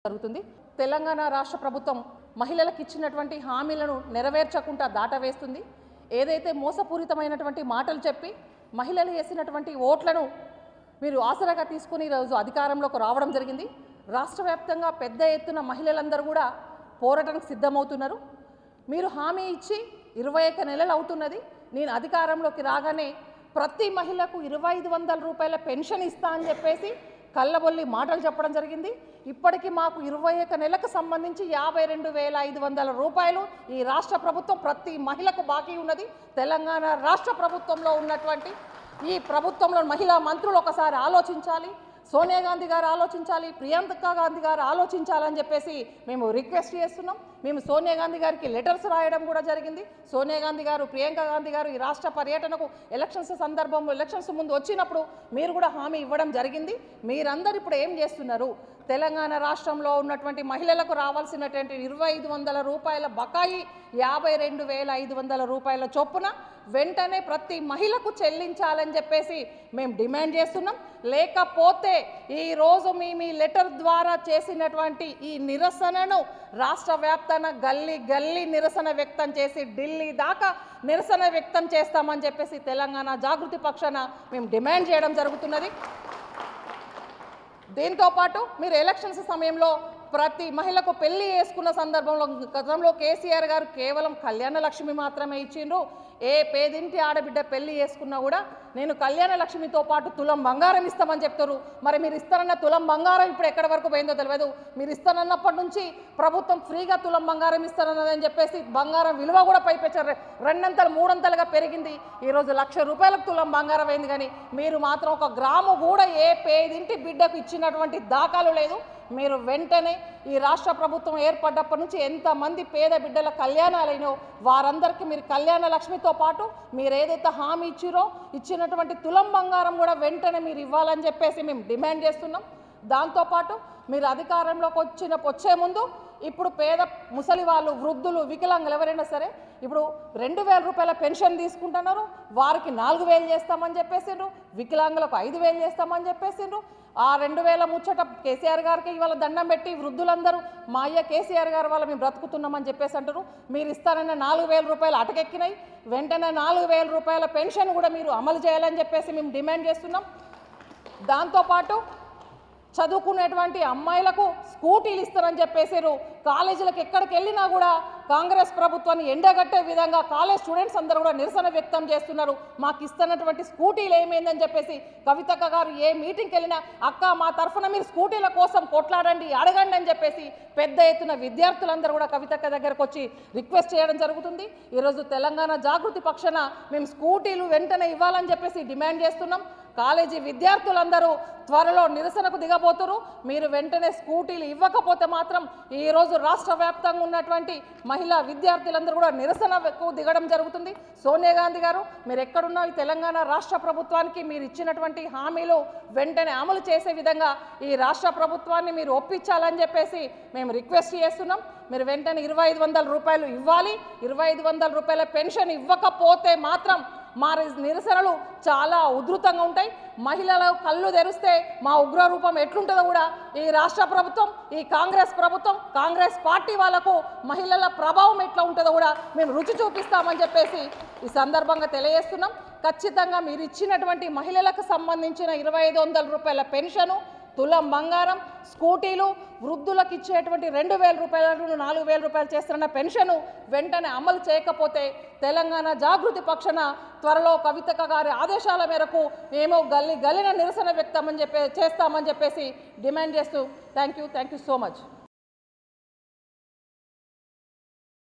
జరుగుతుంది. తెలంగాణ రాష్ట్ర ప్రభుత్వం మహిళలకు ఇచ్చినటువంటి హామీలను నెరవేర్చకుండా దాటవేస్తుంది. ఏదైతే మోసపూరితమైనటువంటి మాటలు చెప్పి మహిళలు వేసినటువంటి ఓట్లను మీరు ఆసరాగా తీసుకుని ఈరోజు అధికారంలోకి రావడం జరిగింది. రాష్ట్ర వ్యాప్తంగా పెద్ద ఎత్తున మహిళలందరూ కూడా పోరాటానికి సిద్ధమవుతున్నారు. మీరు హామీ ఇచ్చి 21 నెలలు అవుతున్నది. నేను అధికారంలోకి రాగానే ప్రతి మహిళకు 2500 రూపాయల పెన్షన్ ఇస్తా అని చెప్పేసి కళ్ళబొల్లి మాటలు చెప్పడం జరిగింది. ఇప్పటికీ మాకు 21 నెలలకు సంబంధించి 52,500 రూపాయలు ఈ రాష్ట్ర ప్రభుత్వం ప్రతి మహిళకు బాకీ ఉన్నది. తెలంగాణ రాష్ట్ర ప్రభుత్వంలో ఉన్నటువంటి ఈ ప్రభుత్వంలో మహిళా మంత్రులు ఒకసారి ఆలోచించాలి. సోనియా గాంధీ గారు ఆలోచించాలి, ప్రియాంక గాంధీ గారు ఆలోచించాలని చెప్పేసి మేము రిక్వెస్ట్ చేస్తున్నాం. మేము సోనియా గాంధీ గారికి లెటర్స్ రాయడం కూడా జరిగింది. సోనియా గాంధీ గారు, ప్రియాంక గాంధీ గారు ఈ రాష్ట్ర పర్యటనకు ఎలక్షన్స్ సందర్భంలో ఎలక్షన్స్ ముందు వచ్చినప్పుడు మీరు కూడా హామీ ఇవ్వడం జరిగింది. మీరందరూ ఇప్పుడు ఏం చేస్తున్నారు? తెలంగాణ రాష్ట్రంలో ఉన్నటువంటి మహిళలకు రావాల్సినటువంటి 2500 రూపాయల బకాయి 52,500 రూపాయల చొప్పున వెంటనే ప్రతి మహిళకు చెల్లించాలని చెప్పేసి మేము డిమాండ్ చేస్తున్నాం. లేకపోతే ఈరోజు మీ లెటర్ ద్వారా చేసినటువంటి ఈ నిరసనను రాష్ట్ర వ్యాప్తంగా గల్లీ గల్లీ నిరసన వ్యక్తం చేసి ఢిల్లీ దాకా నిరసన వ్యక్తం చేస్తామని చెప్పేసి తెలంగాణ జాగృతి పక్షాన మేము డిమాండ్ చేయడం జరుగుతున్నది. దీంతో పాటు మీరు ఎలక్షన్స్ సమయంలో ప్రతి మహిళకు పెళ్లి చేసుకున్న సందర్భంలో గతంలో కేసీఆర్ గారు కేవలం కళ్యాణ లక్ష్మి మాత్రమే ఇచ్చిండ్రు. ఏ పేదింటి ఆడబిడ్డ పెళ్లి చేసుకున్నా కూడా నేను కళ్యాణ లక్ష్మితో పాటు తులం బంగారం ఇస్తామని చెప్తారు. మరి మీరు ఇస్తారన్న తులం బంగారం ఇప్పుడు ఎక్కడి వరకు పోయిందో తెలియదు. మీరు ఇస్తానన్నప్పటి నుంచి ప్రభుత్వం ఫ్రీగా తులం బంగారం ఇస్తారన్నదని చెప్పేసి బంగారం విలువ కూడా పైపెచ్చారు. 2 అంతలు 3 అంతలుగా పెరిగింది. ఈరోజు 1,00,000 రూపాయలకు తులం బంగారం అయింది. కానీ మీరు మాత్రం 1 గ్రాము కూడా ఏ పేదింటి బిడ్డకు ఇచ్చినటువంటి దాఖలు లేదు. మీరు వెంటనే ఈ రాష్ట్ర ప్రభుత్వం ఏర్పడ్డప్పటి నుంచి ఎంతమంది పేద బిడ్డల కళ్యాణాలైనో వారందరికీ మీరు కళ్యాణ లక్ష్మితో పాటు మీరు ఏదైతే హామీ ఇచ్చినటువంటి తులం బంగారం కూడా వెంటనే మీరు ఇవ్వాలని చెప్పేసి మేము డిమాండ్ చేస్తున్నాం. దాంతోపాటు మీరు అధికారంలోకి వచ్చే ముందు ఇప్పుడు పేద ముసలి వాళ్ళు, వృద్ధులు, వికలాంగులు ఎవరైనా సరే ఇప్పుడు 2,000 రూపాయల పెన్షన్ తీసుకుంటున్నారు. వారికి 4,000 చేస్తామని చెప్పేసిండ్రు. వికలాంగులకు 5,000 చేస్తామని చెప్పేసిండ్రు. ఆ 2,000 ముచ్చట కేసీఆర్ గారికి ఇవాళ దండం పెట్టి వృద్ధులందరూ మా అయ్య కేసీఆర్ గారు వల్ల మేము బ్రతుకుతున్నామని చెప్పేసి అంటారు. మీరు ఇస్తారన్న 4,000 రూపాయలు అటకెక్కినాయి. వెంటనే 4,000 రూపాయల పెన్షన్ కూడా మీరు అమలు చేయాలని చెప్పేసి మేము డిమాండ్ చేస్తున్నాం. దాంతోపాటు చదువుకునేటువంటి అమ్మాయిలకు స్కూటీలు ఇస్తారని చెప్పేసారు. కాలేజీలకు ఎక్కడికి వెళ్ళినా కూడా కాంగ్రెస్ ప్రభుత్వాన్ని ఎండగట్టే విధంగా కాలేజ్ స్టూడెంట్స్ అందరూ కూడా నిరసన వ్యక్తం చేస్తున్నారు. మాకు ఇస్తున్నటువంటి స్కూటీలు ఏమైందని చెప్పేసి కవితక్క గారు ఏ మీటింగ్కి వెళ్ళినా అక్క మా తరఫున మీరు స్కూటీల కోసం కొట్లాడండి, అడగండి అని చెప్పేసి పెద్ద ఎత్తున విద్యార్థులందరూ కూడా కవితక్క దగ్గరకు వచ్చి రిక్వెస్ట్ చేయడం జరుగుతుంది. ఈరోజు తెలంగాణ జాగృతి పక్షాన మేము స్కూటీలు వెంటనే ఇవ్వాలని చెప్పేసి డిమాండ్ చేస్తున్నాం. కాలేజీ విద్యార్థులందరూ త్వరలో నిరసనకు దిగబోతున్నారు. మీరు వెంటనే స్కూటీలు ఇవ్వకపోతే మాత్రం ఈరోజు రాష్ట్ర వ్యాప్తంగా ఉన్నటువంటి మహిళా విద్యార్థులందరూ కూడా నిరసనకు దిగడం జరుగుతుంది. సోనియా గాంధీ గారు మీరు ఎక్కడున్నా ఈ తెలంగాణ రాష్ట్ర ప్రభుత్వానికి మీరు ఇచ్చినటువంటి హామీలు వెంటనే అమలు చేసే విధంగా ఈ రాష్ట్ర ప్రభుత్వాన్ని మీరు ఒప్పించాలని చెప్పేసి మేము రిక్వెస్ట్ చేస్తున్నాం. మీరు వెంటనే 2,500 రూపాయలు ఇవ్వాలి. 2,500 రూపాయల పెన్షన్ ఇవ్వకపోతే మాత్రం మా నిరసనలు చాలా ఉధృతంగా ఉంటాయి. మహిళల కళ్ళు తెరిస్తే మా ఉగ్ర రూపం ఎట్లుంటుందో కూడా ఈ రాష్ట్ర ప్రభుత్వం, ఈ కాంగ్రెస్ ప్రభుత్వం, కాంగ్రెస్ పార్టీ వాళ్లకు మహిళల ప్రభావం ఎట్లా ఉంటుందో కూడా మేము రుచి చూపిస్తామని చెప్పేసి ఈ సందర్భంగా తెలియజేస్తున్నాం. ఖచ్చితంగా మీరు ఇచ్చినటువంటి మహిళలకు సంబంధించిన 2,500 రూపాయల పెన్షను, తులం బంగారం, స్కూటీలు, వృద్ధులకు ఇచ్చేటువంటి 2,000 రూపాయలను 4,000 రూపాయలు చేస్తున్న పెన్షను వెంటనే అమలు చేయకపోతే తెలంగాణ జాగృతి పక్షాన త్వరలో కవితక్క గారి ఆదేశాల మేరకు మేము గల్లీ గల్లీన నిరసన వ్యక్తం చేస్తామని చెప్పేసి డిమాండ్ చేస్తూ థ్యాంక్ యూ సో మచ్.